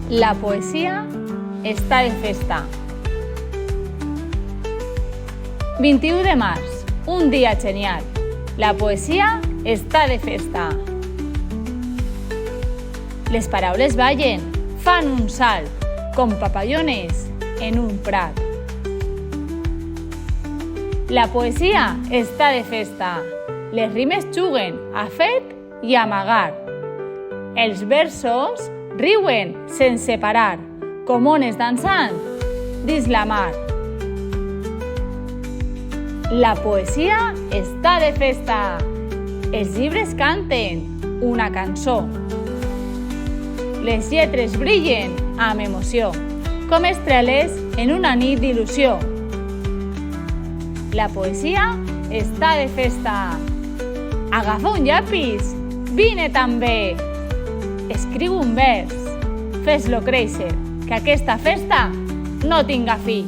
La poesia està de festa. 21 de març, un dia genial. La poesia està de festa. Les paraules ballen, fan un salt, com papallones en un prat. La poesia està de festa. Les rimes juguen a fet i a amagar. Els versos riuen sense parar, com ones dansant dins la mar. La poesia està de festa. Els llibres canten una cançó. Les lletres brillen amb emoció, com estreles en una nit d'il·lusió. La poesia està de festa. Agafa un llapis, vine també. Escriu un vers, fes-lo créixer, que aquesta festa no tinga fi.